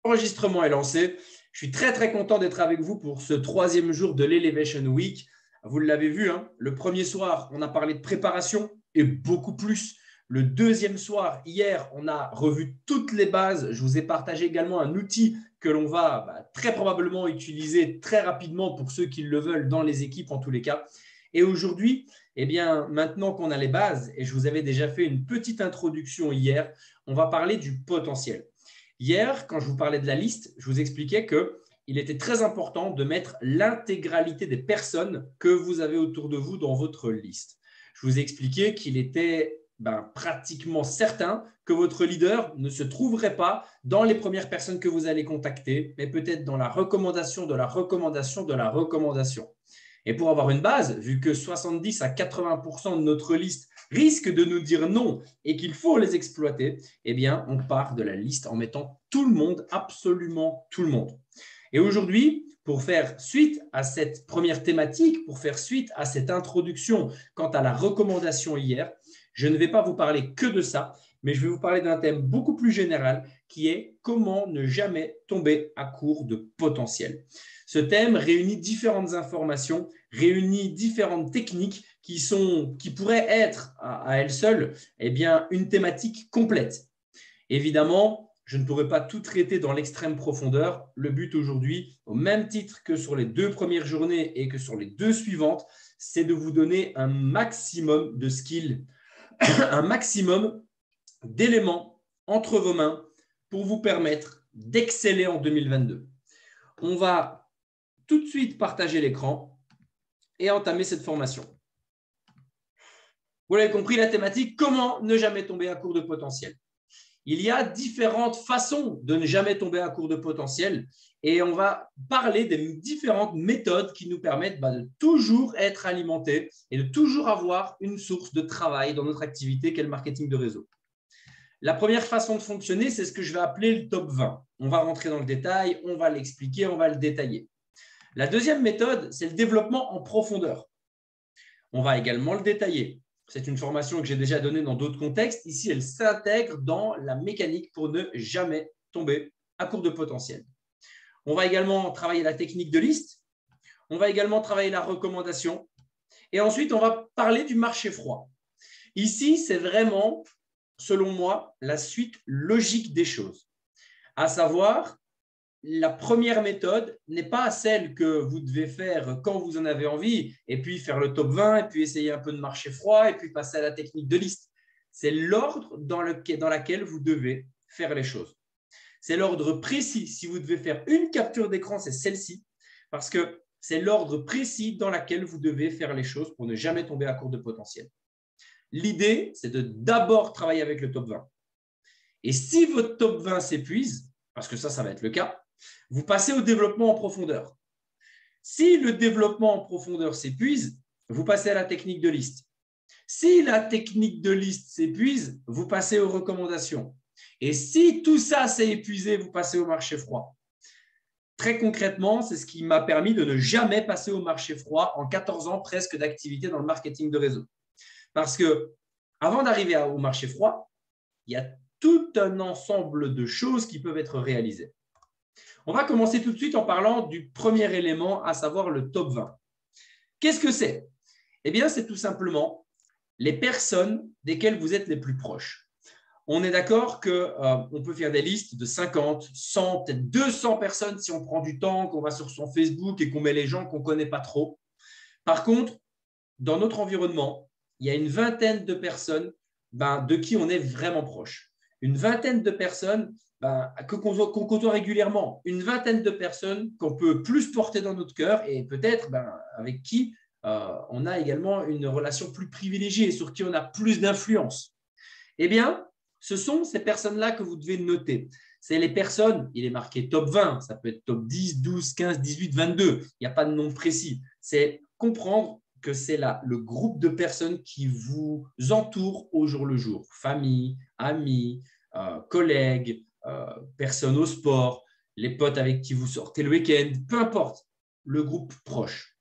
L'enregistrement est lancé. Je suis très content d'être avec vous pour ce troisième jour de l'Elevation Week. Vous l'avez vu, hein, le premier soir, on a parlé de préparation et beaucoup plus. Le deuxième soir, hier, on a revu toutes les bases. Je vous ai partagé également un outil que l'on va très probablement utiliser très rapidement pour ceux qui le veulent dans les équipes en tous les cas. Et aujourd'hui, eh bien, maintenant qu'on a les bases, et je vous avais déjà fait une petite introduction hier, on va parler du potentiel. Hier, quand je vous parlais de la liste, je vous expliquais qu'il était très important de mettre l'intégralité des personnes que vous avez autour de vous dans votre liste. Je vous ai expliqué qu'il était pratiquement certain que votre leader ne se trouverait pas dans les premières personnes que vous allez contacter, mais peut-être dans la recommandation de la recommandation de la recommandation. Et pour avoir une base, vu que 70 à 80% de notre liste risquent de nous dire non et qu'il faut les exploiter, eh bien, on part de la liste en mettant tout le monde, absolument tout le monde. Et aujourd'hui, pour faire suite à cette première thématique, pour faire suite à cette introduction quant à la recommandation hier, je ne vais pas vous parler que de ça, mais je vais vous parler d'un thème beaucoup plus général qui est comment ne jamais tomber à court de potentiel. Ce thème réunit différentes informations, réunit différentes techniques qui pourraient être à elles seules une thématique complète. Évidemment, je ne pourrais pas tout traiter dans l'extrême profondeur. Le but aujourd'hui, au même titre que sur les 2 premières journées et que sur les 2 suivantes, c'est de vous donner un maximum de skills, un maximum d'éléments entre vos mains pour vous permettre d'exceller en 2022. On va tout de suite partager l'écran et entamer cette formation. Vous l'avez compris, la thématique, comment ne jamais tomber à court de potentiel. Il y a différentes façons de ne jamais tomber à court de potentiel et on va parler des différentes méthodes qui nous permettent de toujours être alimentés et de toujours avoir une source de travail dans notre activité qu'est le marketing de réseau. La première façon de fonctionner, c'est ce que je vais appeler le top 20. On va rentrer dans le détail, on va l'expliquer, on va le détailler. La deuxième méthode, c'est le développement en profondeur. On va également le détailler. C'est une formation que j'ai déjà donnée dans d'autres contextes. Ici, elle s'intègre dans la mécanique pour ne jamais tomber à court de potentiel. On va également travailler la technique de liste. On va également travailler la recommandation. Et ensuite, on va parler du marché froid. Ici, c'est vraiment, selon moi, la suite logique des choses. À savoir, la première méthode n'est pas celle que vous devez faire quand vous en avez envie, et puis faire le top 20, et puis essayer un peu de marché froid, et puis passer à la technique de liste. C'est l'ordre dans lequel vous devez faire les choses. C'est l'ordre précis. Si vous devez faire une capture d'écran, c'est celle-ci, parce que c'est l'ordre précis dans lequel vous devez faire les choses pour ne jamais tomber à court de potentiel. L'idée, c'est de d'abord travailler avec le top 20. Et si votre top 20 s'épuise, parce que ça va être le cas, vous passez au développement en profondeur. Si le développement en profondeur s'épuise, vous passez à la technique de liste. Si la technique de liste s'épuise, vous passez aux recommandations. Et si tout ça s'est épuisé, vous passez au marché froid. Très concrètement, c'est ce qui m'a permis de ne jamais passer au marché froid en 14 ans presque d'activité dans le marketing de réseau. Parce que avant d'arriver au marché froid, il y a tout un ensemble de choses qui peuvent être réalisées. On va commencer tout de suite en parlant du premier élément, à savoir le top 20. Qu'est-ce que c'est? Eh bien, c'est tout simplement les personnes desquelles vous êtes les plus proches. On est d'accord qu'on peut faire des listes de 50, 100, peut-être 200 personnes si on prend du temps, qu'on va sur son Facebook et qu'on met les gens qu'on ne connaît pas trop. Par contre, dans notre environnement, il y a une vingtaine de personnes de qui on est vraiment proche. Une vingtaine de personnes qu'on côtoie régulièrement, une vingtaine de personnes qu'on peut plus porter dans notre cœur et peut-être avec qui on a également une relation plus privilégiée et sur qui on a plus d'influence. Eh bien, ce sont ces personnes-là que vous devez noter. C'est les personnes, il est marqué top 20, ça peut être top 10, 12, 15, 18, 22, il n'y a pas de nom précis. C'est comprendre que c'est là le groupe de personnes qui vous entourent au jour le jour. Famille, amis, collègues, personnes au sport, les potes avec qui vous sortez le week-end, peu importe, le groupe proche.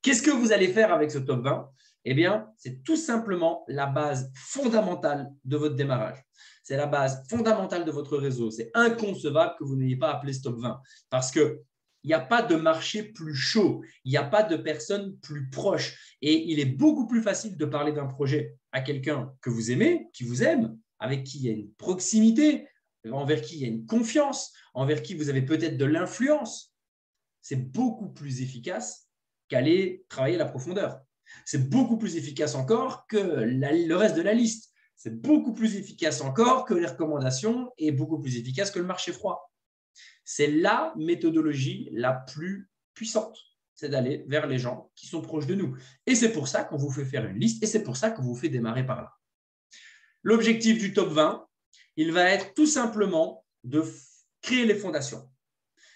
Qu'est-ce que vous allez faire avec ce top 20 ? Eh bien, c'est tout simplement la base fondamentale de votre démarrage. C'est la base fondamentale de votre réseau. C'est inconcevable que vous n'ayez pas appelé ce top 20 parce qu'il n'y a pas de marché plus chaud, il n'y a pas de personne plus proche. Et il est beaucoup plus facile de parler d'un projet à quelqu'un que vous aimez, qui vous aime, avec qui il y a une proximité, envers qui il y a une confiance, envers qui vous avez peut-être de l'influence. C'est beaucoup plus efficace qu'aller travailler la profondeur. C'est beaucoup plus efficace encore que le reste de la liste. C'est beaucoup plus efficace encore que les recommandations et beaucoup plus efficace que le marché froid. C'est la méthodologie la plus puissante, c'est d'aller vers les gens qui sont proches de nous. Et c'est pour ça qu'on vous fait faire une liste et c'est pour ça qu'on vous fait démarrer par là. L'objectif du top 20, il va être tout simplement de créer les fondations.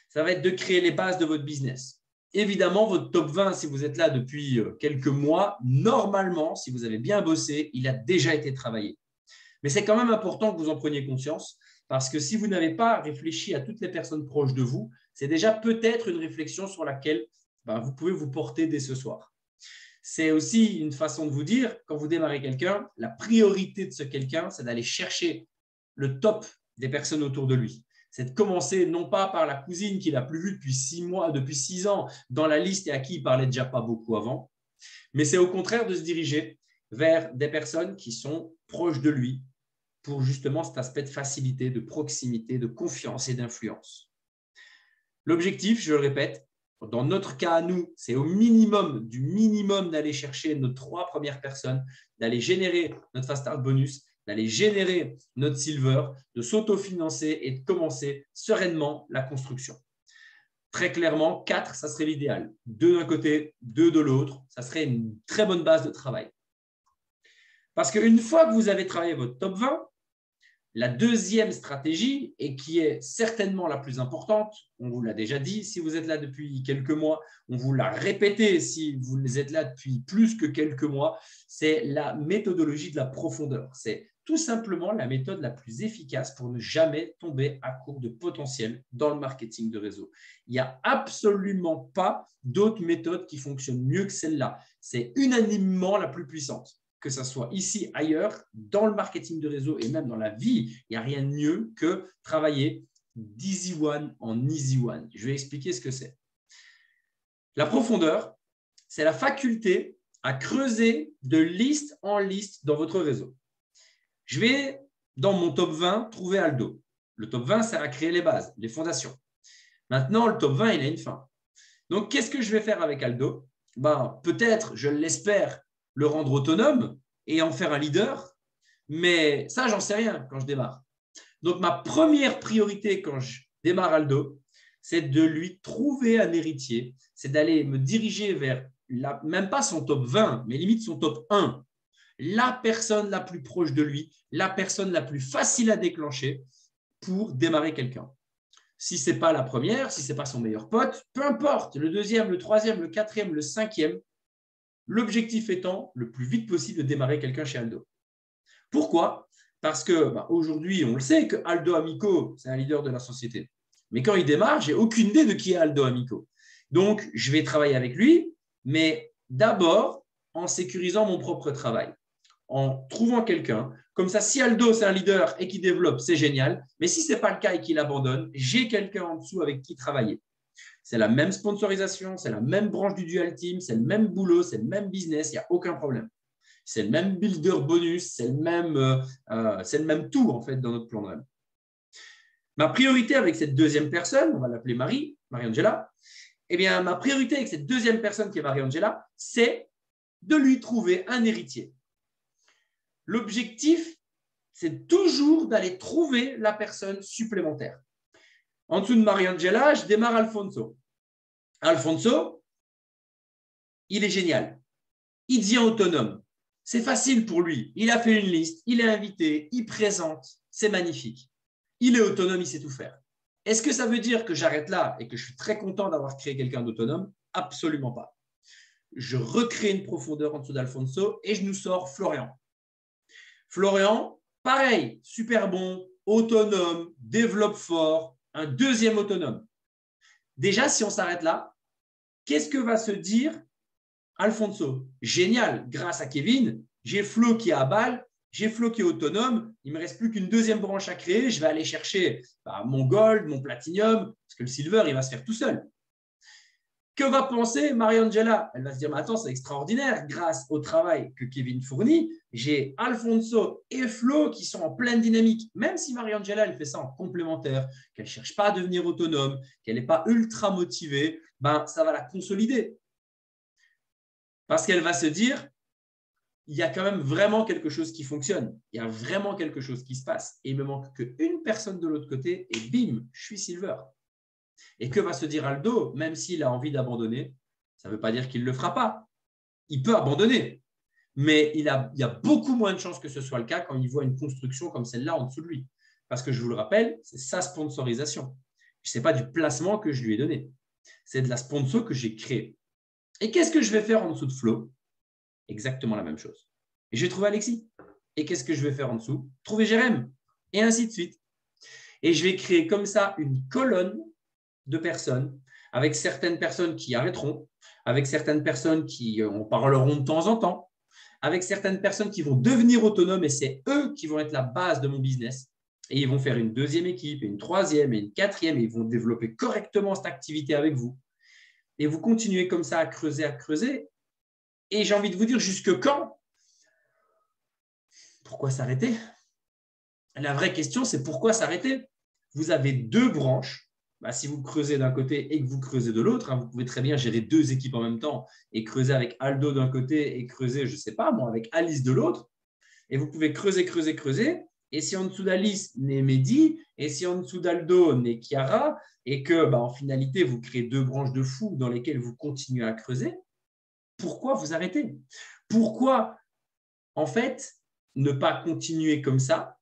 Ça va être de créer les bases de votre business. Évidemment, votre top 20, si vous êtes là depuis quelques mois, normalement, si vous avez bien bossé, il a déjà été travaillé. Mais c'est quand même important que vous en preniez conscience parce que si vous n'avez pas réfléchi à toutes les personnes proches de vous, c'est déjà peut-être une réflexion sur laquelle vous pouvez vous porter dès ce soir. C'est aussi une façon de vous dire, quand vous démarrez quelqu'un, la priorité de ce quelqu'un, c'est d'aller chercher le top des personnes autour de lui. C'est de commencer non pas par la cousine qu'il n'a plus vue depuis 6 mois, depuis 6 ans dans la liste et à qui il parlait déjà pas beaucoup avant, mais c'est au contraire de se diriger vers des personnes qui sont proches de lui pour justement cet aspect de facilité, de proximité, de confiance et d'influence. L'objectif, je le répète, dans notre cas à nous, c'est au minimum du minimum d'aller chercher nos 3 premières personnes, d'aller générer notre Fast Start bonus, d'aller générer notre silver, de s'autofinancer et de commencer sereinement la construction. Très clairement, 4, ça serait l'idéal. 2 d'un côté, 2 de l'autre, ça serait une très bonne base de travail. Parce qu'une fois que vous avez travaillé votre top 20, la deuxième stratégie, et qui est certainement la plus importante, on vous l'a déjà dit, si vous êtes là depuis quelques mois, on vous l'a répété si vous êtes là depuis plus que quelques mois, c'est la méthodologie de la profondeur. C'est tout simplement la méthode la plus efficace pour ne jamais tomber à court de potentiel dans le marketing de réseau. Il n'y a absolument pas d'autres méthodes qui fonctionnent mieux que celle-là. C'est unanimement la plus puissante. Que ce soit ici, ailleurs, dans le marketing de réseau et même dans la vie, il n'y a rien de mieux que travailler d'easy one en easy one. Je vais expliquer ce que c'est. La profondeur, c'est la faculté à creuser de liste en liste dans votre réseau. Je vais, dans mon top 20, trouver Aldo. Le top 20 sert à créer les bases, les fondations. Maintenant, le top 20, il a une fin. Donc, qu'est-ce que je vais faire avec Aldo? Peut-être, je l'espère, le rendre autonome et en faire un leader, mais ça, j'en sais rien quand je démarre. Donc, ma première priorité quand je démarre Aldo, c'est de lui trouver un héritier, c'est d'aller me diriger vers, même pas son top 20, mais limite son top 1, la personne la plus proche de lui, la personne la plus facile à déclencher pour démarrer quelqu'un. Si ce n'est pas la première, si ce n'est pas son meilleur pote, peu importe, le deuxième, le troisième, le quatrième, le cinquième, l'objectif étant le plus vite possible de démarrer quelqu'un chez Aldo. Pourquoi? Parce qu'aujourd'hui, on le sait que Aldo Amico, c'est un leader de la société. Mais quand il démarre, je n'ai aucune idée de qui est Aldo Amico. Donc, je vais travailler avec lui, mais d'abord en sécurisant mon propre travail, en trouvant quelqu'un. Comme ça, si Aldo, c'est un leader et qu'il développe, c'est génial. Mais si ce n'est pas le cas et qu'il abandonne, j'ai quelqu'un en dessous avec qui travailler. C'est la même sponsorisation, c'est la même branche du Dual Team, c'est le même boulot, c'est le même business, il n'y a aucun problème. C'est le même builder bonus, c'est le même tout en fait dans notre plan de rêve. Ma priorité avec cette deuxième personne, on va l'appeler Marie-Angela, eh bien, ma priorité avec cette deuxième personne qui est Marie-Angela, c'est de lui trouver un héritier. L'objectif, c'est toujours d'aller trouver la personne supplémentaire. En dessous de Marie-Angela, je démarre Alfonso. Alfonso, il est génial. Il devient autonome. C'est facile pour lui. Il a fait une liste, il est invité, il présente. C'est magnifique. Il est autonome, il sait tout faire. Est-ce que ça veut dire que j'arrête là et que je suis très content d'avoir créé quelqu'un d'autonome? Absolument pas. Je recrée une profondeur en dessous d'Alfonso et je nous sors Florian. Florian, pareil, super bon, autonome, développe fort, un deuxième autonome. Déjà, si on s'arrête là, qu'est-ce que va se dire Alfonso? Génial, grâce à Kevin, j'ai Flo qui est à balle, j'ai Flo qui est autonome, il ne me reste plus qu'une deuxième branche à créer, je vais aller chercher mon gold, mon platinum, parce que le silver, il va se faire tout seul. Que va penser Mariangela? Elle va se dire, mais attends, c'est extraordinaire, grâce au travail que Kevin fournit, j'ai Alfonso et Flo qui sont en pleine dynamique. Même si Mariangela, elle fait ça en complémentaire, qu'elle ne cherche pas à devenir autonome, qu'elle n'est pas ultra motivée, ça va la consolider. Parce qu'elle va se dire, il y a quand même vraiment quelque chose qui fonctionne. Il y a vraiment quelque chose qui se passe. Et il me manque qu'une personne de l'autre côté et bim, je suis silver. Et que va se dire Aldo, même s'il a envie d'abandonner? Ça ne veut pas dire qu'il ne le fera pas. Il peut abandonner. Mais il y a beaucoup moins de chances que ce soit le cas quand il voit une construction comme celle-là en dessous de lui. Parce que je vous le rappelle, c'est sa sponsorisation. Ce n'est pas du placement que je lui ai donné. C'est de la sponsor que j'ai créée. Et qu'est-ce que je vais faire en dessous de Flo? Exactement la même chose. Et je vais trouver Alexis. Et qu'est-ce que je vais faire en dessous? Trouver Jérém. Et ainsi de suite. Et je vais créer comme ça une colonne de personnes, avec certaines personnes qui arrêteront, avec certaines personnes qui en parleront de temps en temps, avec certaines personnes qui vont devenir autonomes et c'est eux qui vont être la base de mon business. Et ils vont faire une deuxième équipe, et une troisième, et une quatrième, et ils vont développer correctement cette activité avec vous. Et vous continuez comme ça à creuser. Et j'ai envie de vous dire, jusque quand? Pourquoi s'arrêter? La vraie question, c'est pourquoi s'arrêter? Vous avez deux branches. Si vous creusez d'un côté et que vous creusez de l'autre, vous pouvez très bien gérer deux équipes en même temps et creuser avec Aldo d'un côté et creuser, je ne sais pas, moi, avec Alice de l'autre. Et vous pouvez creuser. Et si en dessous d'Alice naît Mehdi, et si en dessous d'Aldo naît Chiara, et que en finalité, vous créez deux branches de fous dans lesquelles vous continuez à creuser, pourquoi vous arrêtez? Pourquoi, en fait, ne pas continuer comme ça,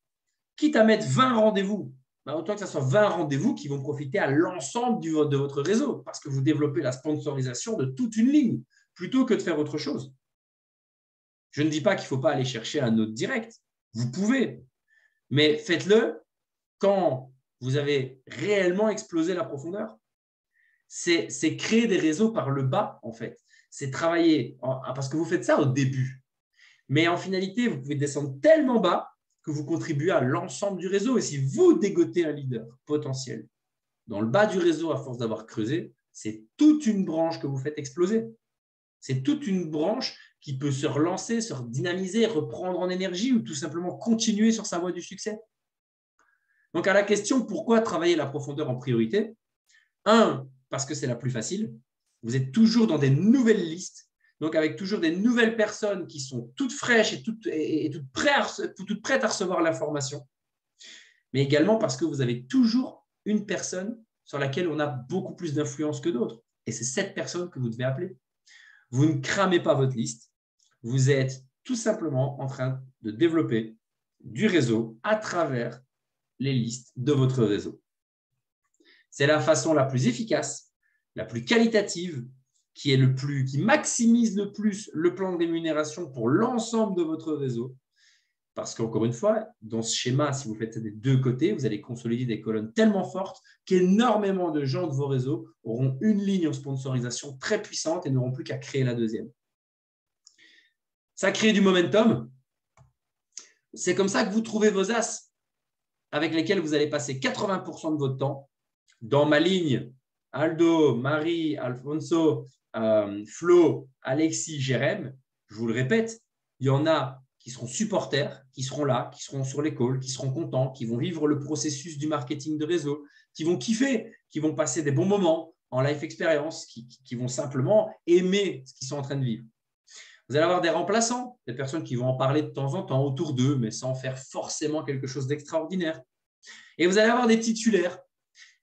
quitte à mettre 20 rendez-vous? Autant que ce soit 20 rendez-vous qui vont profiter à l'ensemble de votre réseau, parce que vous développez la sponsorisation de toute une ligne, plutôt que de faire autre chose. Je ne dis pas qu'il ne faut pas aller chercher un autre direct. Vous pouvez, mais faites-le quand vous avez réellement explosé la profondeur. C'est créer des réseaux par le bas, en fait. C'est travailler, parce que vous faites ça au début. Mais en finalité, vous pouvez descendre tellement bas que vous contribuez à l'ensemble du réseau. Et si vous dégotez un leader potentiel dans le bas du réseau à force d'avoir creusé, c'est toute une branche que vous faites exploser. C'est toute une branche qui peut se relancer, se redynamiser, reprendre en énergie ou tout simplement continuer sur sa voie du succès. Donc, à la question pourquoi travailler la profondeur en priorité? 1, parce que c'est la plus facile. Vous êtes toujours dans des nouvelles listes, donc avec toujours des nouvelles personnes qui sont toutes fraîches et toutes prêtes à recevoir l'information. Mais également parce que vous avez toujours une personne sur laquelle on a beaucoup plus d'influence que d'autres. Et c'est cette personne que vous devez appeler. Vous ne cramez pas votre liste. Vous êtes tout simplement en train de développer du réseau à travers les listes de votre réseau. C'est la façon la plus efficace, la plus qualitative, qui maximise le plus le plan de rémunération pour l'ensemble de votre réseau. Parce qu'encore une fois, dans ce schéma, si vous faites ça des deux côtés, vous allez consolider des colonnes tellement fortes qu'énormément de gens de vos réseaux auront une ligne en sponsorisation très puissante et n'auront plus qu'à créer la deuxième. Ça crée du momentum. C'est comme ça que vous trouvez vos as avec lesquels vous allez passer 80% de votre temps. Dans ma ligne, Aldo, Marie, Alfonso, Flo, Alexis, Jérém, je vous le répète, il y en a qui seront supporters, qui seront là, qui seront sur les calls, qui seront contents, qui vont vivre le processus du marketing de réseau, qui vont kiffer, qui vont passer des bons moments en life experience, qui vont simplement aimer ce qu'ils sont en train de vivre. Vous allez avoir des remplaçants, des personnes qui vont en parler de temps en temps autour d'eux, mais sans faire forcément quelque chose d'extraordinaire. Et vous allez avoir des titulaires,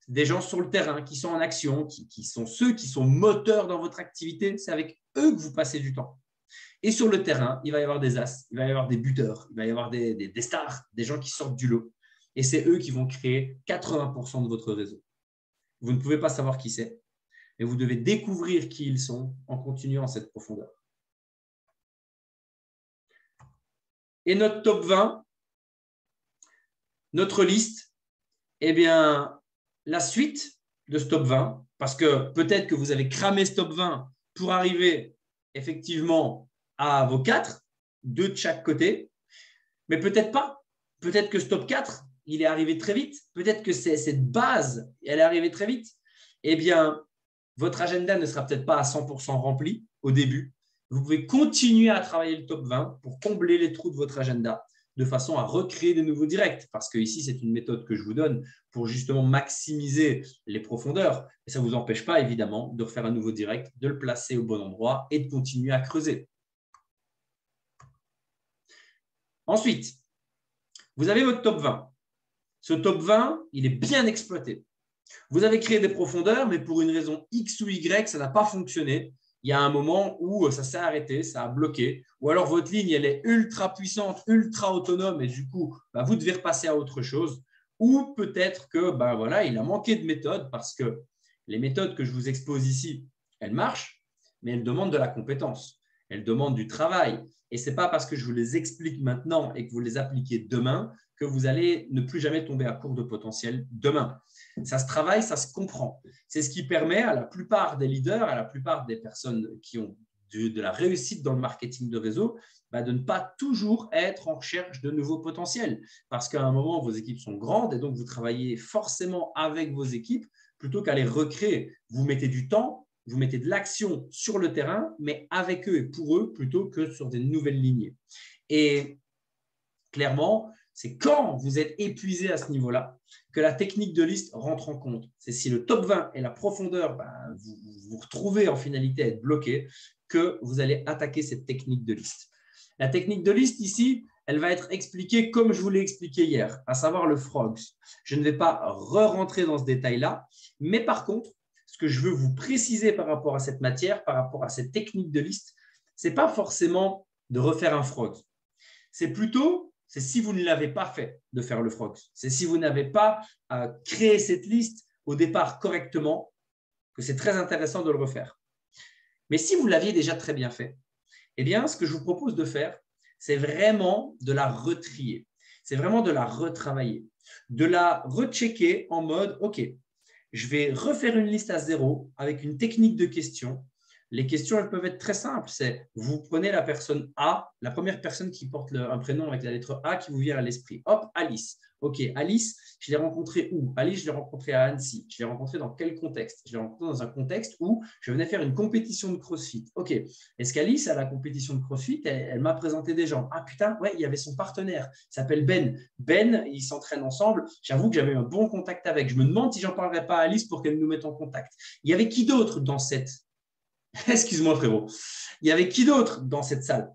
des gens sur le terrain qui sont en action, qui sont ceux qui sont moteurs dans votre activité. C'est avec eux que vous passez du temps. Et sur le terrain, il va y avoir des as, il va y avoir des buteurs, il va y avoir des stars, des gens qui sortent du lot. Et c'est eux qui vont créer 80% de votre réseau. Vous ne pouvez pas savoir qui c'est, mais vous devez découvrir qui ils sont en continuant cette profondeur. Et notre top 20, notre liste, eh bien, la suite de ce top 20, parce que peut-être que vous avez cramé ce top 20 pour arriver effectivement à vos 4, 2 de chaque côté. Mais peut-être pas. Peut-être que ce top 4, il est arrivé très vite. Peut-être que cette base, elle est arrivée très vite. Eh bien, votre agenda ne sera peut-être pas à 100% rempli au début. Vous pouvez continuer à travailler le top 20 pour combler les trous de votre agenda de façon à recréer des nouveaux directs. Parce que ici, c'est une méthode que je vous donne pour justement maximiser les profondeurs. Et ça ne vous empêche pas, évidemment, de refaire un nouveau direct, de le placer au bon endroit et de continuer à creuser. Ensuite, vous avez votre top 20. Ce top 20, il est bien exploité. Vous avez créé des profondeurs, mais pour une raison X ou Y, ça n'a pas fonctionné. Il y a un moment où ça s'est arrêté, ça a bloqué, ou alors votre ligne, elle est ultra puissante, ultra autonome, et du coup, vous devez repasser à autre chose. Ou peut-être que voilà, il a manqué de méthode parce que les méthodes que je vous expose ici, elles marchent, mais elles demandent de la compétence, elles demandent du travail. Et ce n'est pas parce que je vous les explique maintenant et que vous les appliquez demain que vous allez ne plus jamais tomber à court de potentiel demain. Ça se travaille, ça se comprend. C'est ce qui permet à la plupart des leaders, à la plupart des personnes qui ont de la réussite dans le marketing de réseau, de ne pas toujours être en recherche de nouveaux potentiels. Parce qu'à un moment, vos équipes sont grandes et donc vous travaillez forcément avec vos équipes plutôt qu'à les recréer. Vous mettez du temps, vous mettez de l'action sur le terrain, mais avec eux et pour eux plutôt que sur des nouvelles lignées. Et clairement, c'est quand vous êtes épuisé à ce niveau-là que la technique de liste rentre en compte. C'est si le top 20 et la profondeur, vous vous retrouvez en finalité à être bloqué, que vous allez attaquer cette technique de liste. La technique de liste ici, elle va être expliquée comme je vous l'ai expliqué hier, à savoir le frogs. Je ne vais pas re-rentrer dans ce détail-là, mais par contre, ce que je veux vous préciser par rapport à cette matière, par rapport à cette technique de liste, ce n'est pas forcément de refaire un frog. C'est plutôt, c'est si vous ne l'avez pas fait de faire le frog. C'est si vous n'avez pas créé cette liste au départ correctement, que c'est très intéressant de le refaire. Mais si vous l'aviez déjà très bien fait, eh bien, ce que je vous propose de faire, c'est vraiment de la retrier. C'est vraiment de la retravailler, de la rechecker en mode, OK, je vais refaire une liste à zéro avec une technique de questions. Les questions, elles peuvent être très simples. C'est vous prenez la personne A, la première personne qui porte un prénom avec la lettre A qui vous vient à l'esprit. Hop, Alice. OK, Alice, je l'ai rencontrée où? Alice, je l'ai rencontrée à Annecy. Je l'ai rencontrée dans quel contexte? Je l'ai rencontrée dans un contexte où je venais faire une compétition de CrossFit. OK, est-ce qu'Alice, à la compétition de CrossFit, elle m'a présenté des gens? Ah putain, ouais, il y avait son partenaire. Il s'appelle Ben. Ben, ils s'entraînent ensemble. J'avoue que j'avais eu un bon contact avec. Je me demande si j'en parlerai pas à Alice pour qu'elle nous mette en contact. Il y avait qui d'autre dans cette… Excuse-moi frérot. Il y avait qui d'autre dans cette salle?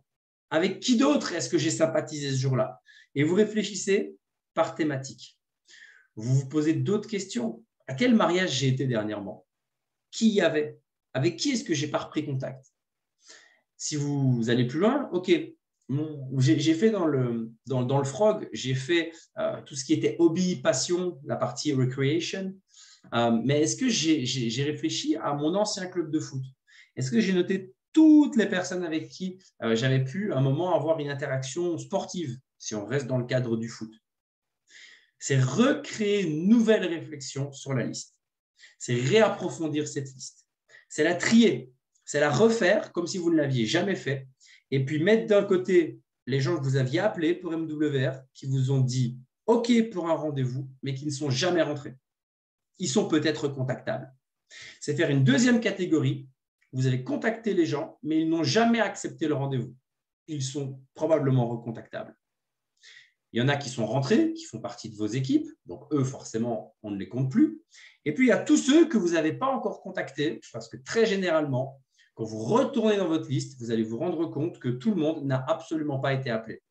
Avec qui d'autre est-ce que j'ai sympathisé ce jour-là? Et vous réfléchissez par thématique. Vous vous posez d'autres questions. À quel mariage j'ai été dernièrement? Qui y avait? Avec qui est-ce que j'ai pas repris contact? Si vous allez plus loin, OK. J'ai fait dans le frog, j'ai fait tout ce qui était hobby, passion, la partie recreation. Mais est-ce que j'ai réfléchi à mon ancien club de foot? Est-ce que j'ai noté toutes les personnes avec qui j'avais pu à un moment avoir une interaction sportive, si on reste dans le cadre du foot? C'est recréer une nouvelle réflexion sur la liste. C'est réapprofondir cette liste. C'est la trier. C'est la refaire comme si vous ne l'aviez jamais fait. Et puis mettre d'un côté les gens que vous aviez appelés pour MWR, qui vous ont dit OK pour un rendez-vous, mais qui ne sont jamais rentrés. Ils sont peut-être contactables. C'est faire une deuxième catégorie. Vous avez contacté les gens, mais ils n'ont jamais accepté le rendez-vous. Ils sont probablement recontactables. Il y en a qui sont rentrés, qui font partie de vos équipes. Donc, eux, forcément, on ne les compte plus. Et puis, il y a tous ceux que vous n'avez pas encore contactés, parce que très généralement, quand vous retournez dans votre liste, vous allez vous rendre compte que tout le monde n'a absolument pas été appelé.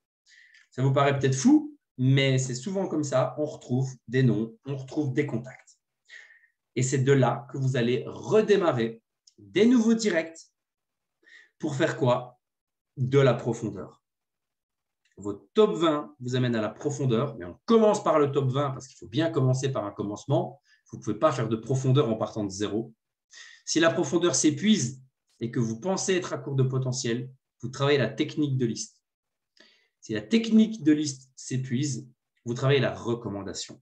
Ça vous paraît peut-être fou, mais c'est souvent comme ça. On retrouve des noms, on retrouve des contacts. Et c'est de là que vous allez redémarrer des nouveaux directs pour faire quoi? De la profondeur. Votre top 20 vous amène à la profondeur, mais on commence par le top 20 parce qu'il faut bien commencer par un commencement. Vous ne pouvez pas faire de profondeur en partant de zéro. Si la profondeur s'épuise et que vous pensez être à court de potentiel, vous travaillez la technique de liste. Si la technique de liste s'épuise, vous travaillez la recommandation.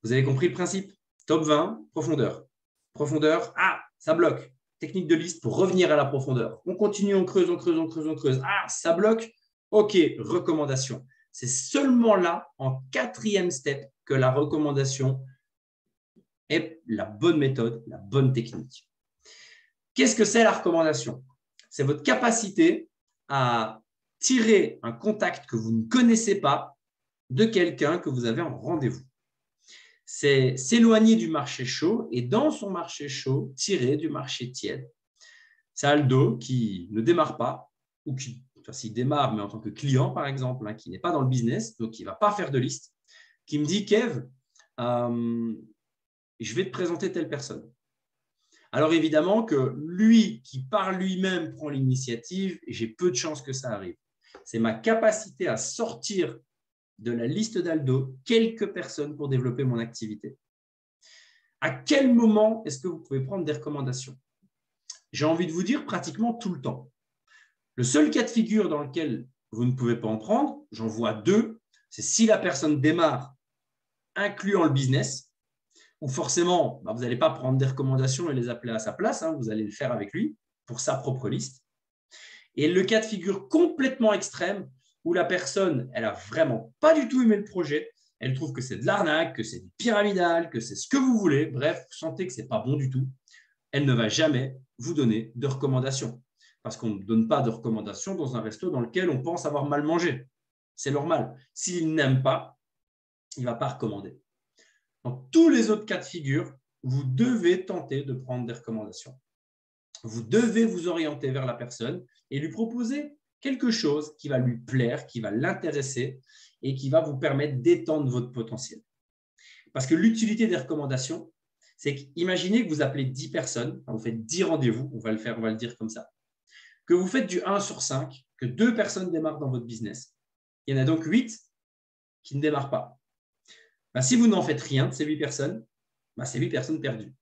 Vous avez compris le principe? Top 20, profondeur. Profondeur, ça bloque. Technique de liste pour revenir à la profondeur. On continue, on creuse, on creuse, on creuse, on creuse. Ça bloque. OK, recommandation. C'est seulement là, en 4e step, que la recommandation est la bonne méthode, la bonne technique. Qu'est-ce que c'est la recommandation? C'est votre capacité à tirer un contact que vous ne connaissez pas de quelqu'un que vous avez en rendez-vous. C'est s'éloigner du marché chaud et dans son marché chaud, tirer du marché tiède. C'est Aldo qui ne démarre pas ou qui, enfin, s'il démarre, mais en tant que client, par exemple, hein, qui n'est pas dans le business, donc qui ne va pas faire de liste, qui me dit, Kev, je vais te présenter telle personne. Alors évidemment que lui qui par lui-même prend l'initiative, j'ai peu de chances que ça arrive. C'est ma capacité à sortir de la liste d'Aldo quelques personnes pour développer mon activité. À quel moment est-ce que vous pouvez prendre des recommandations? J'ai envie de vous dire pratiquement tout le temps. Le seul cas de figure dans lequel vous ne pouvez pas en prendre, j'en vois deux, c'est si la personne démarre incluant le business, où forcément, vous n'allez pas prendre des recommandations et les appeler à sa place, hein, vous allez le faire avec lui pour sa propre liste. Et le cas de figure complètement extrême, où la personne, elle n'a vraiment pas du tout aimé le projet, elle trouve que c'est de l'arnaque, que c'est du pyramidal, que c'est ce que vous voulez, bref, vous sentez que ce n'est pas bon du tout, elle ne va jamais vous donner de recommandations. Parce qu'on ne donne pas de recommandations dans un resto dans lequel on pense avoir mal mangé. C'est normal. S'il n'aime pas, il ne va pas recommander. Dans tous les autres cas de figure, vous devez tenter de prendre des recommandations. Vous devez vous orienter vers la personne et lui proposer quelque chose qui va lui plaire, qui va l'intéresser et qui va vous permettre d'étendre votre potentiel. Parce que l'utilité des recommandations, c'est qu'imaginez que vous appelez 10 personnes, vous faites 10 rendez-vous, on va le dire comme ça, que vous faites du 1 sur 5, que 2 personnes démarrent dans votre business. Il y en a donc 8 qui ne démarrent pas. Si vous n'en faites rien de ces 8 personnes, c'est 8 personnes perdues.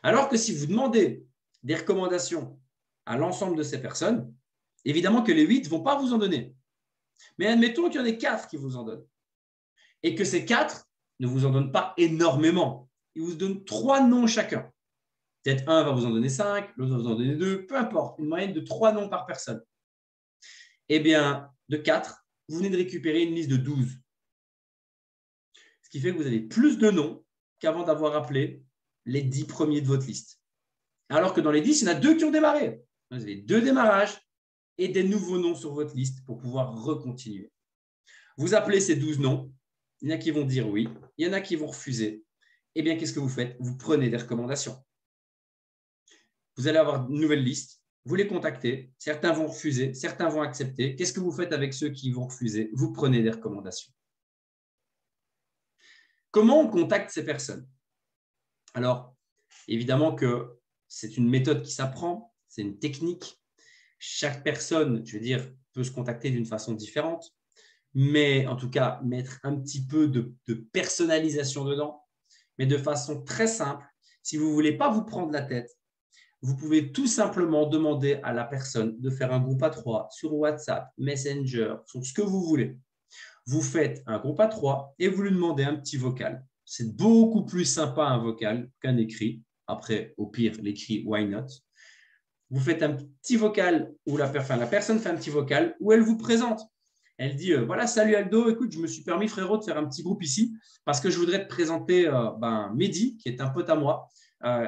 Alors que si vous demandez des recommandations à l'ensemble de ces personnes, évidemment que les 8 ne vont pas vous en donner. Mais admettons qu'il y en ait 4 qui vous en donnent. Et que ces 4 ne vous en donnent pas énormément. Ils vous donnent 3 noms chacun. Peut-être un va vous en donner 5, l'autre va vous en donner 2, peu importe, une moyenne de 3 noms par personne. Eh bien, de 4, vous venez de récupérer une liste de 12. Ce qui fait que vous avez plus de noms qu'avant d'avoir appelé les 10 premiers de votre liste. Alors que dans les 10, il y en a 2 qui ont démarré. Vous avez 2 démarrages et des nouveaux noms sur votre liste pour pouvoir recontinuer. Vous appelez ces 12 noms, il y en a qui vont dire oui, il y en a qui vont refuser. Eh bien, qu'est-ce que vous faites? Vous prenez des recommandations. Vous allez avoir une nouvelle liste, vous les contactez, certains vont refuser, certains vont accepter. Qu'est-ce que vous faites avec ceux qui vont refuser? Vous prenez des recommandations. Comment on contacte ces personnes? Alors, évidemment que c'est une méthode qui s'apprend, c'est une technique. Chaque personne, peut se contacter d'une façon différente, mais en tout cas, mettre un petit peu de personnalisation dedans, mais de façon très simple. Si vous ne voulez pas vous prendre la tête, vous pouvez tout simplement demander à la personne de faire un groupe à 3 sur WhatsApp, Messenger, sur ce que vous voulez. Vous faites un groupe à 3 et vous lui demandez un petit vocal. C'est beaucoup plus sympa un vocal qu'un écrit. Après, au pire, l'écrit, why not? Vous faites un petit vocal où la personne fait un petit vocal où elle vous présente. Elle dit, voilà, salut Aldo, écoute, je me suis permis, frérot, de faire un petit groupe ici parce que je voudrais te présenter Mehdi, qui est un pote à moi.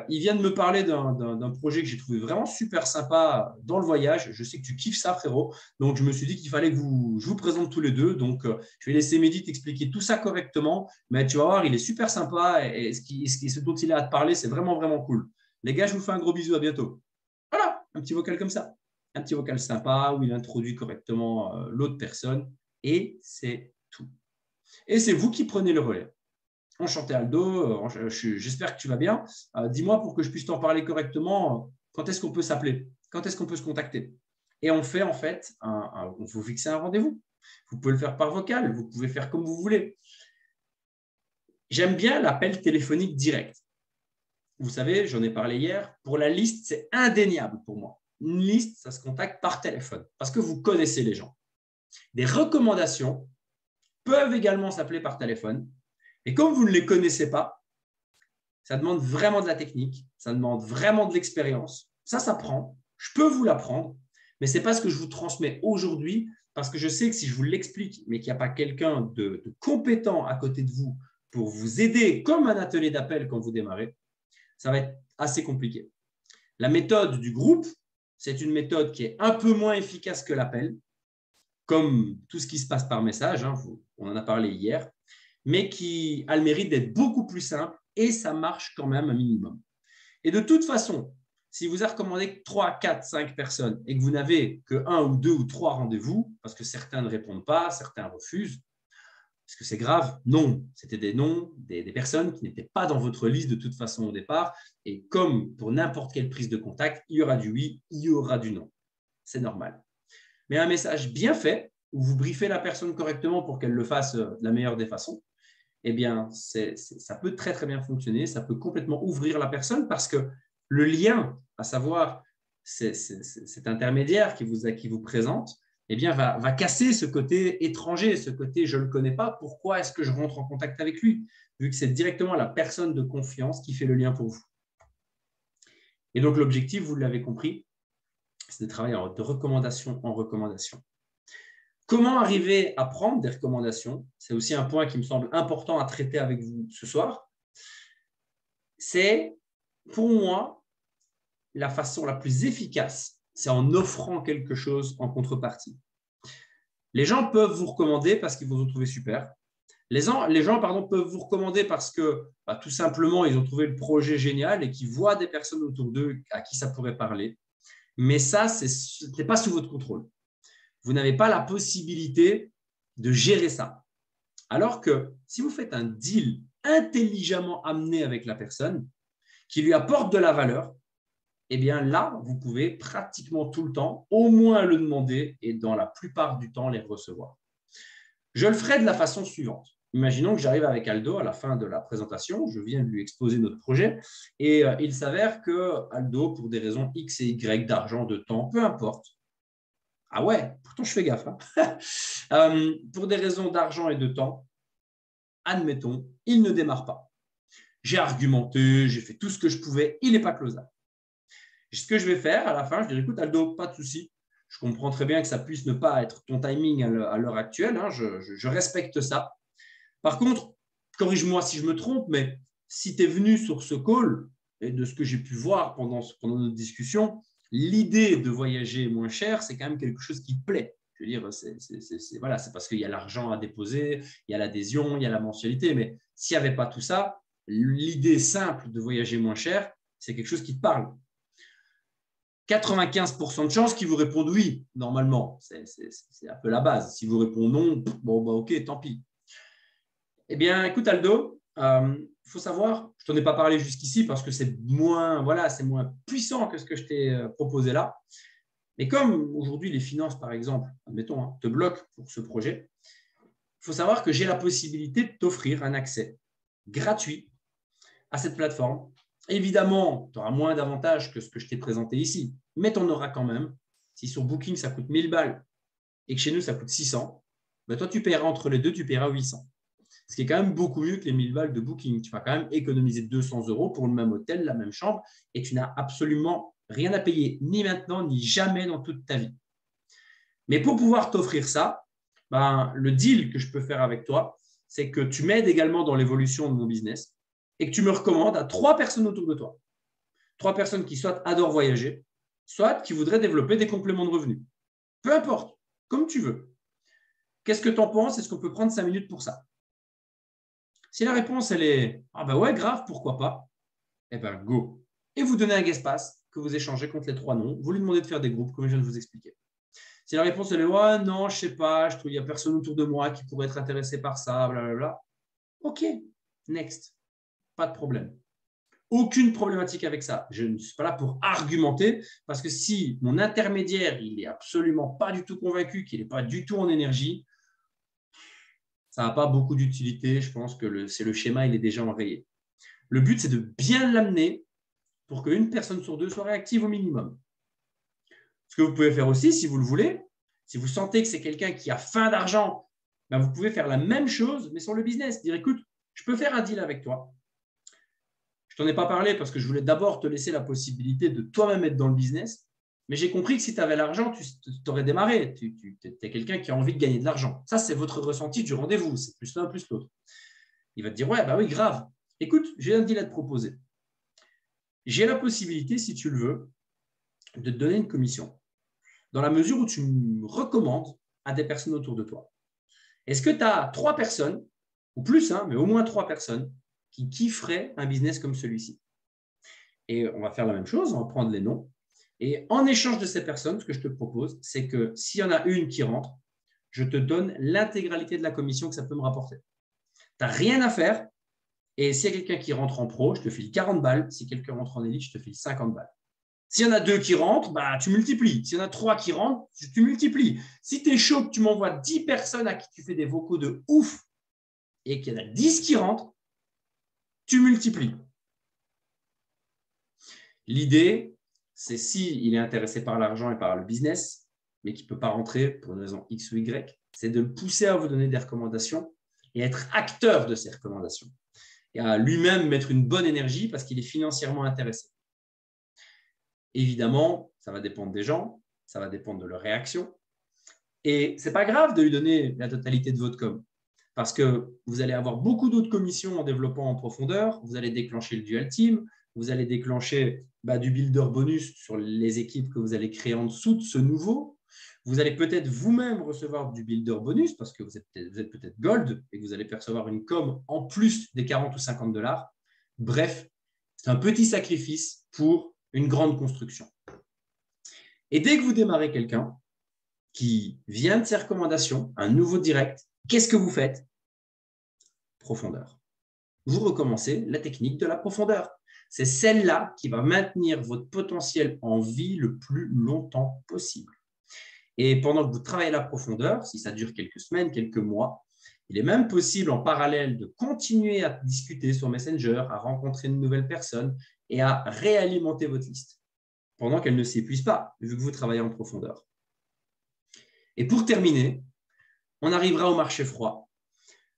Il vient de me parler d'un projet que j'ai trouvé vraiment super sympa dans le voyage. Je sais que tu kiffes ça, frérot. Donc, je me suis dit qu'il fallait que je vous présente tous les deux. Donc, je vais laisser Mehdi t'expliquer tout ça correctement. Mais tu vas voir, il est super sympa et ce dont il a à te parler, c'est vraiment, vraiment cool. Les gars, je vous fais un gros bisou. À bientôt. Voilà, un petit vocal comme ça. Un petit vocal sympa où il introduit correctement l'autre personne et c'est tout. Et c'est vous qui prenez le relais. Enchanté Aldo, j'espère que tu vas bien. Dis-moi pour que je puisse t'en parler correctement, quand est-ce qu'on peut s'appeler? Quand est-ce qu'on peut se contacter? Et on fait en fait, on faut fixer un rendez-vous. Vous pouvez le faire par vocal, vous pouvez faire comme vous voulez. J'aime bien l'appel téléphonique direct. Vous savez, j'en ai parlé hier, pour la liste, c'est indéniable pour moi. Une liste, ça se contacte par téléphone parce que vous connaissez les gens. Des recommandations peuvent également s'appeler par téléphone. Et comme vous ne les connaissez pas, ça demande vraiment de la technique, ça demande vraiment de l'expérience. Ça s'apprend. Je peux vous l'apprendre, mais ce n'est pas ce que je vous transmets aujourd'hui parce que je sais que si je vous l'explique, mais qu'il n'y a pas quelqu'un de compétent à côté de vous pour vous aider comme un atelier d'appel quand vous démarrez, ça va être assez compliqué. La méthode du groupe, c'est une méthode qui est un peu moins efficace que l'appel, comme tout ce qui se passe par message, hein, on en a parlé hier, mais qui a le mérite d'être beaucoup plus simple et ça marche quand même un minimum. Et de toute façon, si vous avez recommandé 3, 4, 5 personnes et que vous n'avez que 1 ou 2 ou 3 rendez-vous, parce que certains ne répondent pas, certains refusent, est-ce que c'est grave? Non. C'était des noms, des personnes qui n'étaient pas dans votre liste de toute façon au départ. Et comme pour n'importe quelle prise de contact, il y aura du oui, il y aura du non. C'est normal. Mais un message bien fait, où vous briefez la personne correctement pour qu'elle le fasse de la meilleure des façons, eh bien, ça peut très, très bien fonctionner. Ça peut complètement ouvrir la personne parce que le lien, à savoir cet intermédiaire qui vous présente, eh bien, va casser ce côté étranger, ce côté « je ne le connais pas, pourquoi est-ce que je rentre en contact avec lui ?» vu que c'est directement la personne de confiance qui fait le lien pour vous. Et donc, l'objectif, vous l'avez compris, c'est de travailler de recommandation en recommandation. Comment arriver à prendre des recommandations? C'est aussi un point qui me semble important à traiter avec vous ce soir. C'est, pour moi, la façon la plus efficace, c'est en offrant quelque chose en contrepartie. Les gens peuvent vous recommander parce qu'ils vous ont trouvé super. Les gens peuvent vous recommander parce que tout simplement, ils ont trouvé le projet génial et qu'ils voient des personnes autour d'eux à qui ça pourrait parler. Mais ça, ce n'est pas sous votre contrôle. Vous n'avez pas la possibilité de gérer ça. Alors que si vous faites un deal intelligemment amené avec la personne, qui lui apporte de la valeur, eh bien là, vous pouvez pratiquement tout le temps au moins le demander et dans la plupart du temps les recevoir. Je le ferai de la façon suivante. Imaginons que j'arrive avec Aldo à la fin de la présentation, je viens de lui exposer notre projet et il s'avère que Aldo, pour des raisons X et Y, d'argent, de temps, peu importe, ah ouais, pourtant je fais gaffe, hein. Pour des raisons d'argent et de temps, admettons, il ne démarre pas. J'ai argumenté, j'ai fait tout ce que je pouvais, il n'est pas closable. Ce que je vais faire à la fin, je dirais, écoute Aldo, pas de souci, je comprends très bien que ça puisse ne pas être ton timing à l'heure actuelle, hein, je respecte ça. Par contre, corrige-moi si je me trompe, mais si tu es venu sur ce call, et de ce que j'ai pu voir pendant notre discussion, l'idée de voyager moins cher, c'est quand même quelque chose qui te plaît. Je veux dire, c'est parce qu'il y a l'argent à déposer, il y a l'adhésion, il y a la mensualité, mais s'il n'y avait pas tout ça, l'idée simple de voyager moins cher, c'est quelque chose qui te parle. 95% de chances qu'ils vous répondent oui, normalement. C'est un peu la base. Si vous répondez non, bon, ok, tant pis. Eh bien, écoute Aldo, faut savoir, je ne t'en ai pas parlé jusqu'ici parce que c'est moins puissant que ce que je t'ai proposé là. Mais comme aujourd'hui les finances, par exemple, admettons, hein, te bloquent pour ce projet, il faut savoir que j'ai la possibilité de t'offrir un accès gratuit à cette plateforme. Évidemment, tu auras moins d'avantages que ce que je t'ai présenté ici, mais tu en auras quand même. Si sur Booking, ça coûte 1000 balles et que chez nous, ça coûte 600, ben toi, tu paieras entre les deux, tu paieras 800. Ce qui est quand même beaucoup mieux que les 1000 balles de Booking. Tu vas quand même économiser 200 € pour le même hôtel, la même chambre, et tu n'as absolument rien à payer, ni maintenant, ni jamais dans toute ta vie. Mais pour pouvoir t'offrir ça, ben, le deal que je peux faire avec toi, c'est que tu m'aides également dans l'évolution de mon business et que tu me recommandes à 3 personnes autour de toi. 3 personnes qui soit adorent voyager, soit qui voudraient développer des compléments de revenus. Peu importe, comme tu veux. Qu'est-ce que tu en penses? Est-ce qu'on peut prendre 5 minutes pour ça? Si la réponse, elle est « Ah ben ouais, grave, pourquoi pas ?» Eh ben go. Et vous donnez un guest pass que vous échangez contre les 3 noms. Vous lui demandez de faire des groupes, comme je viens de vous expliquer. Si la réponse, elle est « Ouais, non, je ne sais pas, je trouve qu'il n'y a personne autour de moi qui pourrait être intéressé par ça, blablabla. » Ok, next. Pas de problème. Aucune problématique avec ça. Je ne suis pas là pour argumenter parce que si mon intermédiaire, il n'est absolument pas du tout convaincu, qu'il n'est pas du tout en énergie, ça n'a pas beaucoup d'utilité. Je pense que le schéma, il est déjà enrayé. Le but, c'est de bien l'amener pour qu'une personne sur 2 soit réactive au minimum. Ce que vous pouvez faire aussi, si vous le voulez, si vous sentez que c'est quelqu'un qui a faim d'argent, ben vous pouvez faire la même chose, mais sur le business. Dire, écoute, je peux faire un deal avec toi. Je ne t'en ai pas parlé parce que je voulais d'abord te laisser la possibilité de toi-même être dans le business. Mais j'ai compris que si tu avais l'argent, tu t'aurais démarré. Tu es quelqu'un qui a envie de gagner de l'argent. Ça, c'est votre ressenti du rendez-vous. C'est plus l'un, plus l'autre. Il va te dire, ouais, bah oui, grave. Écoute, j'ai un deal à te proposer. J'ai la possibilité, si tu le veux, de te donner une commission dans la mesure où tu me recommandes à des personnes autour de toi. Est-ce que tu as 3 personnes, ou plus, mais au moins 3 personnes, qui kifferaient un business comme celui-ci? Et on va faire la même chose, on va prendre les noms. Et en échange de ces personnes, ce que je te propose, c'est que s'il y en a une qui rentre, je te donne l'intégralité de la commission que ça peut me rapporter. Tu n'as rien à faire. Et s'il y a quelqu'un qui rentre en pro, je te file 40 balles. Si quelqu'un rentre en élite, je te file 50 balles. S'il y en a 2 qui rentrent, bah, tu multiplies. S'il y en a 3 qui rentrent, tu multiplies. Si tu es chaud, que tu m'envoies 10 personnes à qui tu fais des vocaux de ouf et qu'il y en a 10 qui rentrent, tu multiplies. L'idée, c'est s'il est intéressé par l'argent et par le business, mais qui ne peut pas rentrer pour une raison X ou Y, c'est de le pousser à vous donner des recommandations et à être acteur de ces recommandations. Et à lui-même mettre une bonne énergie parce qu'il est financièrement intéressé. Évidemment, ça va dépendre des gens, ça va dépendre de leur réaction. Et ce n'est pas grave de lui donner la totalité de votre com, parce que vous allez avoir beaucoup d'autres commissions en développant en profondeur, vous allez déclencher le dual team, vous allez déclencher du builder bonus sur les équipes que vous allez créer en dessous de ce nouveau. Vous allez peut-être vous-même recevoir du builder bonus parce que vous êtes peut-être gold et que vous allez percevoir une com en plus des 40 ou 50 $. Bref, c'est un petit sacrifice pour une grande construction. Et dès que vous démarrez quelqu'un qui vient de ses recommandations, un nouveau direct, qu'est-ce que vous faites? Profondeur. Vous recommencez la technique de la profondeur. C'est celle-là qui va maintenir votre potentiel en vie le plus longtemps possible. Et pendant que vous travaillez la profondeur, si ça dure quelques semaines, quelques mois, il est même possible en parallèle de continuer à discuter sur Messenger, à rencontrer de nouvelles personnes et à réalimenter votre liste pendant qu'elle ne s'épuise pas, vu que vous travaillez en profondeur. Et pour terminer, on arrivera au marché froid.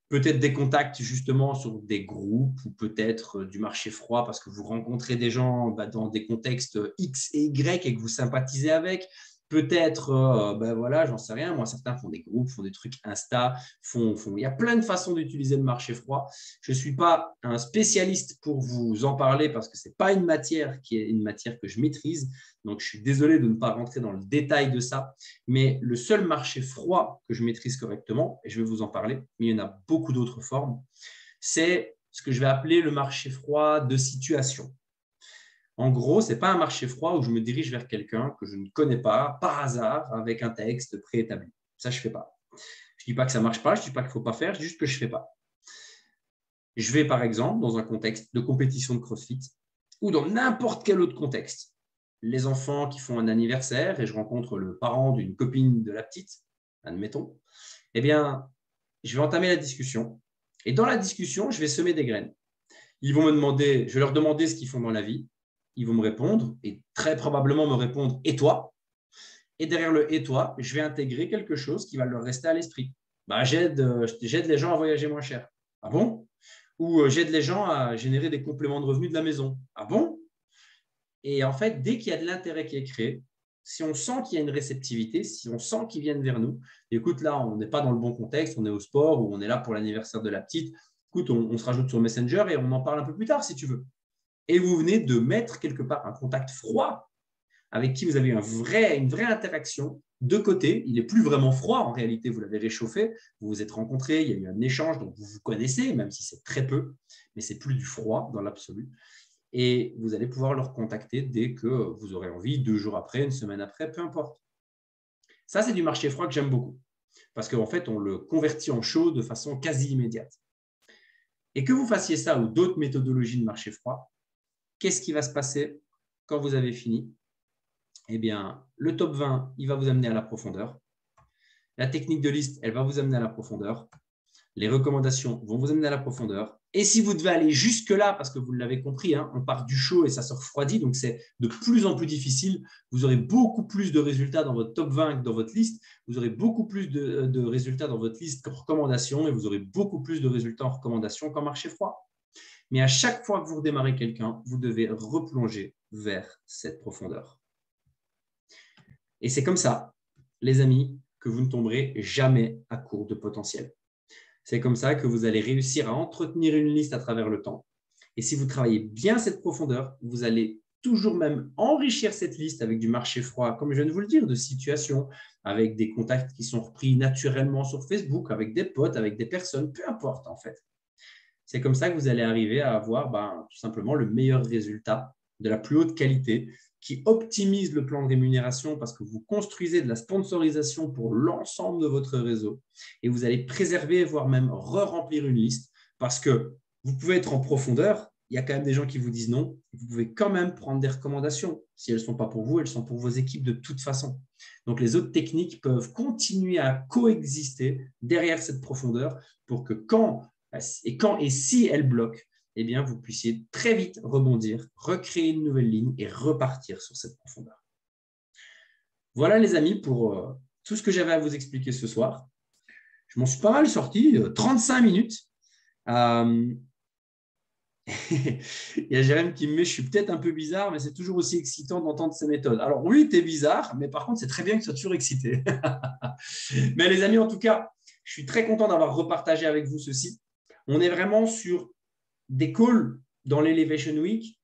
Peut-être des contacts justement sur des groupes ou peut-être du marché froid parce que vous rencontrez des gens dans des contextes X et Y et que vous sympathisez avec. Peut-être, voilà, j'en sais rien. Moi, certains font des groupes, font des trucs Insta, il y a plein de façons d'utiliser le marché froid. Je ne suis pas un spécialiste pour vous en parler parce que ce n'est pas une matière qui est une matière que je maîtrise. Donc, je suis désolé de ne pas rentrer dans le détail de ça. Mais le seul marché froid que je maîtrise correctement, et je vais vous en parler, mais il y en a beaucoup d'autres formes, c'est ce que je vais appeler le marché froid de situation. En gros, ce n'est pas un marché froid où je me dirige vers quelqu'un que je ne connais pas, par hasard, avec un texte préétabli. Ça, je ne fais pas. Je ne dis pas que ça ne marche pas, je ne dis pas qu'il ne faut pas faire, je dis juste que je ne fais pas. Je vais, par exemple, dans un contexte de compétition de CrossFit ou dans n'importe quel autre contexte. Les enfants qui font un anniversaire et je rencontre le parent d'une copine de la petite, admettons, eh bien, je vais entamer la discussion. Et dans la discussion, je vais semer des graines. Ils vont me demander, je vais leur demander ce qu'ils font dans la vie. Ils vont me répondre et très probablement me répondre « et toi ?» Et derrière le « et toi », je vais intégrer quelque chose qui va leur rester à l'esprit. J'aide les gens à voyager moins cher. Ah bon? Ou j'aide les gens à générer des compléments de revenus de la maison. Ah bon? Et en fait, dès qu'il y a de l'intérêt qui est créé, si on sent qu'il y a une réceptivité, si on sent qu'ils viennent vers nous, écoute, là, on n'est pas dans le bon contexte, on est au sport ou on est là pour l'anniversaire de la petite, écoute, on se rajoute sur Messenger et on en parle un peu plus tard si tu veux. Et vous venez de mettre quelque part un contact froid avec qui vous avez une vraie interaction de côté. Il n'est plus vraiment froid en réalité, vous l'avez réchauffé, vous vous êtes rencontrés, il y a eu un échange, donc vous vous connaissez, même si c'est très peu, mais c'est plus du froid dans l'absolu. Et vous allez pouvoir le recontacter dès que vous aurez envie, 2 jours après, une semaine après, peu importe. Ça, c'est du marché froid que j'aime beaucoup parce qu'en fait, on le convertit en chaud de façon quasi immédiate. Et que vous fassiez ça ou d'autres méthodologies de marché froid, qu'est-ce qui va se passer quand vous avez fini? Eh bien, le top 20, il va vous amener à la profondeur. La technique de liste, elle va vous amener à la profondeur. Les recommandations vont vous amener à la profondeur. Et si vous devez aller jusque-là, parce que vous l'avez compris, on part du chaud et ça se refroidit, donc c'est de plus en plus difficile. Vous aurez beaucoup plus de résultats dans votre top 20 que dans votre liste. Vous aurez beaucoup plus de résultats dans votre liste qu'en recommandation et vous aurez beaucoup plus de résultats en recommandation qu'en marché froid. Mais à chaque fois que vous redémarrez quelqu'un, vous devez replonger vers cette profondeur. Et c'est comme ça, les amis, que vous ne tomberez jamais à court de potentiel. C'est comme ça que vous allez réussir à entretenir une liste à travers le temps. Et si vous travaillez bien cette profondeur, vous allez toujours même enrichir cette liste avec du marché froid, comme je viens de vous le dire, de situations, avec des contacts qui sont repris naturellement sur Facebook, avec des potes, avec des personnes, peu importe en fait. C'est comme ça que vous allez arriver à avoir tout simplement le meilleur résultat de la plus haute qualité qui optimise le plan de rémunération parce que vous construisez de la sponsorisation pour l'ensemble de votre réseau et vous allez préserver, voire même re-remplir une liste parce que vous pouvez être en profondeur, il y a quand même des gens qui vous disent non, vous pouvez quand même prendre des recommandations. Si elles ne sont pas pour vous, elles sont pour vos équipes de toute façon. Donc, les autres techniques peuvent continuer à coexister derrière cette profondeur pour que quand et si elles bloquent, eh bien, vous puissiez très vite rebondir, recréer une nouvelle ligne et repartir sur cette profondeur. Voilà les amis pour tout ce que j'avais à vous expliquer ce soir. Je m'en suis pas mal sorti, 35 minutes. Il y a Jérém qui me met « je suis peut-être un peu bizarre, mais c'est toujours aussi excitant d'entendre ces méthodes ». Alors oui, tu es bizarre, mais par contre, c'est très bien que tu sois toujours excité. Mais les amis, en tout cas, je suis très content d'avoir repartagé avec vous ceci. On est vraiment sur des calls dans l'Elevation Week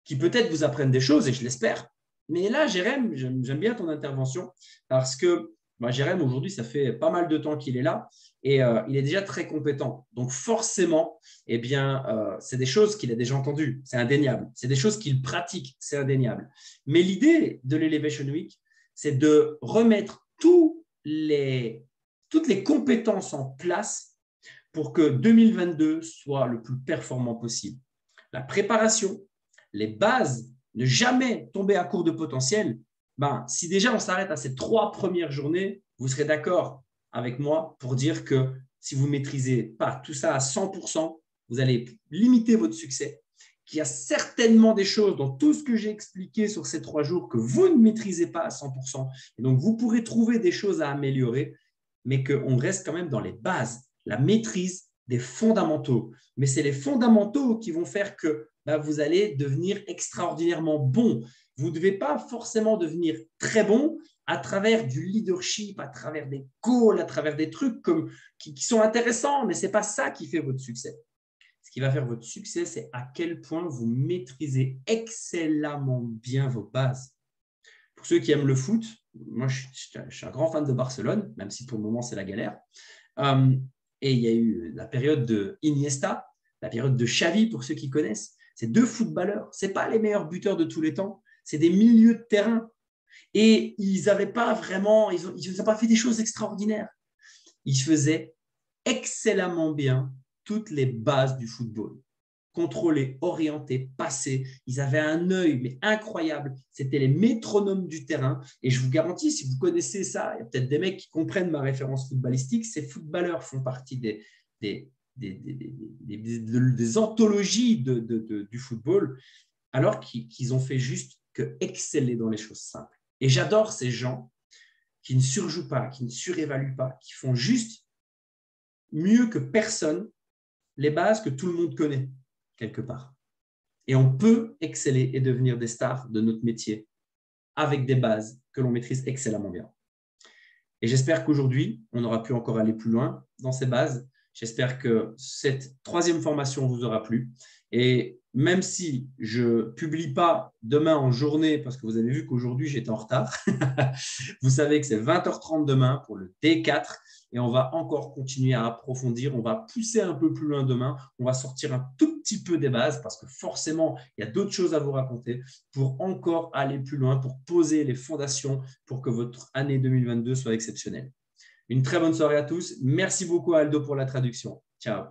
qui peut-être vous apprennent des choses, et je l'espère. Mais là, Jérém, j'aime bien ton intervention parce que Jérém, aujourd'hui, ça fait pas mal de temps qu'il est là et il est déjà très compétent. Donc, forcément, eh bien, c'est des choses qu'il a déjà entendues, c'est indéniable. C'est des choses qu'il pratique, c'est indéniable. Mais l'idée de l'Elevation Week, c'est de remettre toutes les compétences en place pour que 2022 soit le plus performant possible. La préparation, les bases, ne jamais tomber à court de potentiel. Si déjà on s'arrête à ces 3 premières journées, vous serez d'accord avec moi pour dire que si vous ne maîtrisez pas tout ça à 100%, vous allez limiter votre succès, qu'il y a certainement des choses dans tout ce que j'ai expliqué sur ces 3 jours que vous ne maîtrisez pas à 100%. Et donc, vous pourrez trouver des choses à améliorer, mais qu'on reste quand même dans les bases. La maîtrise des fondamentaux. Mais c'est les fondamentaux qui vont faire que vous allez devenir extraordinairement bon. Vous ne devez pas forcément devenir très bon à travers du leadership, à travers des calls, à travers des trucs qui sont intéressants, mais ce n'est pas ça qui fait votre succès. Ce qui va faire votre succès, c'est à quel point vous maîtrisez excellemment bien vos bases. Pour ceux qui aiment le foot, moi, je suis un grand fan de Barcelone, même si pour le moment, c'est la galère. Et il y a eu la période de Iniesta, la période de Xavi, pour ceux qui connaissent. C'est 2 footballeurs. Ce n'est pas les meilleurs buteurs de tous les temps. C'est des milieux de terrain. Et ils n'avaient pas vraiment, ils n'ont pas fait des choses extraordinaires. Ils faisaient excellemment bien toutes les bases du football. Contrôler, orienter, passer. Ils avaient un œil mais incroyable. C'était les métronomes du terrain. Et je vous garantis, si vous connaissez ça, il y a peut-être des mecs qui comprennent ma référence footballistique, ces footballeurs font partie des anthologies du football, alors qu'ils ont fait juste que exceller dans les choses simples. Et j'adore ces gens qui ne surjouent pas, qui ne surévaluent pas, qui font juste mieux que personne les bases que tout le monde connaît quelque part. Et on peut exceller et devenir des stars de notre métier avec des bases que l'on maîtrise excellemment bien. Et j'espère qu'aujourd'hui, on aura pu encore aller plus loin dans ces bases. J'espère que cette 3e formation vous aura plu. Et même si je ne publie pas demain en journée, parce que vous avez vu qu'aujourd'hui, j'étais en retard, vous savez que c'est 20h30 demain pour le T4 et on va encore continuer à approfondir. On va pousser un peu plus loin demain. On va sortir un tout petit peu des bases parce que forcément, il y a d'autres choses à vous raconter pour encore aller plus loin, pour poser les fondations pour que votre année 2022 soit exceptionnelle. Une très bonne soirée à tous. Merci beaucoup à Aldo pour la traduction. Ciao.